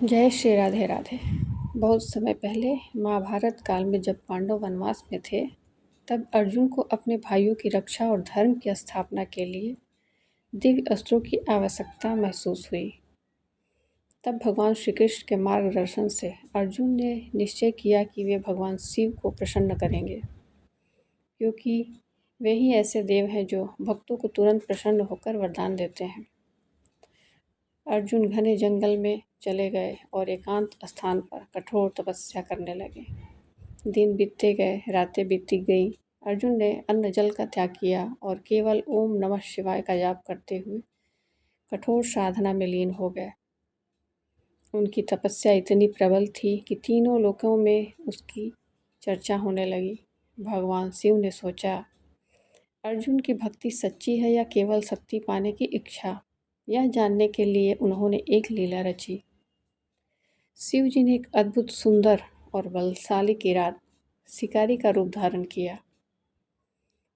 जय श्री राधे राधे। बहुत समय पहले महाभारत काल में जब पांडव वनवास में थे, तब अर्जुन को अपने भाइयों की रक्षा और धर्म की स्थापना के लिए दिव्य अस्त्रों की आवश्यकता महसूस हुई। तब भगवान श्री कृष्ण के मार्गदर्शन से अर्जुन ने निश्चय किया कि वे भगवान शिव को प्रसन्न करेंगे, क्योंकि वे ही ऐसे देव हैं जो भक्तों को तुरंत प्रसन्न होकर वरदान देते हैं। अर्जुन घने जंगल में चले गए और एकांत स्थान पर कठोर तपस्या करने लगे। दिन बीतते गए, रातें बीती गईं। अर्जुन ने अन्न जल का त्याग किया और केवल ओम नमः शिवाय का जाप करते हुए कठोर साधना में लीन हो गए। उनकी तपस्या इतनी प्रबल थी कि तीनों लोकों में उसकी चर्चा होने लगी। भगवान शिव ने सोचा, अर्जुन की भक्ति सच्ची है या केवल शक्ति पाने की इच्छा। यह जानने के लिए उन्होंने एक लीला रची। शिव जी ने एक अद्भुत सुंदर और बलशाली किरात शिकारी का रूप धारण किया।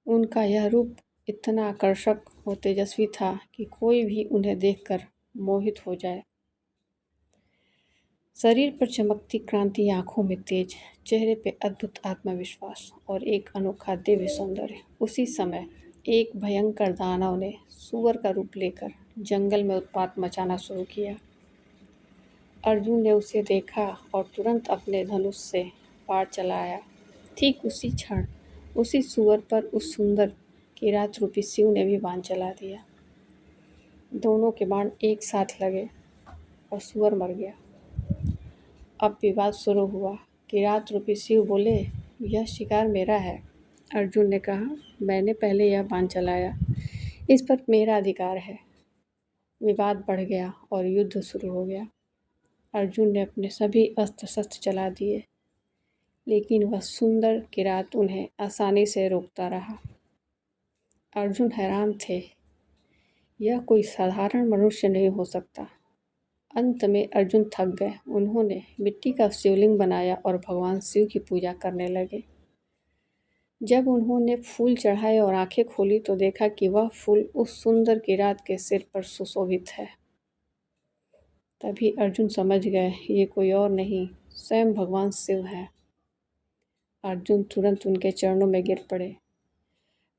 उनका यह रूप इतना आकर्षक और तेजस्वी था कि कोई भी उन्हें देखकर मोहित हो जाए। शरीर पर चमकती क्रांति, आंखों में तेज, चेहरे पे अद्भुत आत्मविश्वास और एक अनोखा दिव्य सौंदर्य। उसी समय एक भयंकर दानव ने सूअर का रूप लेकर जंगल में उत्पात मचाना शुरू किया। अर्जुन ने उसे देखा और तुरंत अपने धनुष से वार चलाया। ठीक उसी क्षण उसी सूअर पर उस सुंदर किरात रूपी शिव ने भी बाण चला दिया। दोनों के बाण एक साथ लगे और सूअर मर गया। अब विवाद शुरू हुआ। किरात रूपी शिव बोले, यह शिकार मेरा है। अर्जुन ने कहा, मैंने पहले यह बाण चलाया, इस पर मेरा अधिकार है। विवाद बढ़ गया और युद्ध शुरू हो गया। अर्जुन ने अपने सभी अस्त्र शस्त्र चला दिए, लेकिन वह सुंदर किरात उन्हें आसानी से रोकता रहा। अर्जुन हैरान थे, यह कोई साधारण मनुष्य नहीं हो सकता। अंत में अर्जुन थक गए। उन्होंने मिट्टी का शिवलिंग बनाया और भगवान शिव की पूजा करने लगे। जब उन्होंने फूल चढ़ाए और आंखें खोली तो देखा कि वह फूल उस सुंदर किरात के सिर पर सुशोभित है। तभी अर्जुन समझ गए, ये कोई और नहीं, स्वयं भगवान शिव हैं। अर्जुन तुरंत उनके चरणों में गिर पड़े।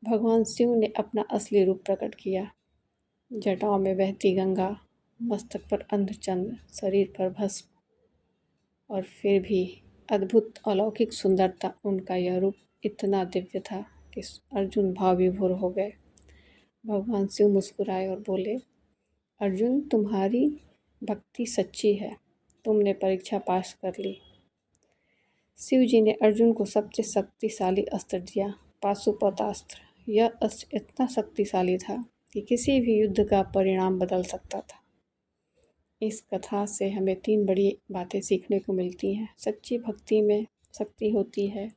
भगवान शिव ने अपना असली रूप प्रकट किया। जटाओं में बहती गंगा, मस्तक पर अंधचंद्र, शरीर पर भस्म, और फिर भी अद्भुत अलौकिक सुंदरता। उनका यह रूप इतना दिव्य था कि अर्जुन भाव विभोर हो गए। भगवान शिव मुस्कुराए और बोले, अर्जुन, तुम्हारी भक्ति सच्ची है, तुमने परीक्षा पास कर ली। शिव जी ने अर्जुन को सबसे शक्तिशाली अस्त्र दिया, पाशुपतास्त्र। यह अस्त्र इतना शक्तिशाली था कि किसी भी युद्ध का परिणाम बदल सकता था। इस कथा से हमें 3 बड़ी बातें सीखने को मिलती हैं। सच्ची भक्ति में शक्ति होती है।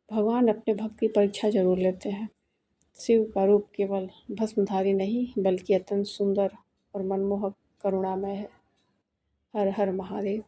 भगवान अपने भक्त की परीक्षा जरूर लेते हैं। शिव का रूप केवल भस्मधारी नहीं, बल्कि अत्यंत सुंदर और मनमोहक करुणामय है। हर हर महादेव।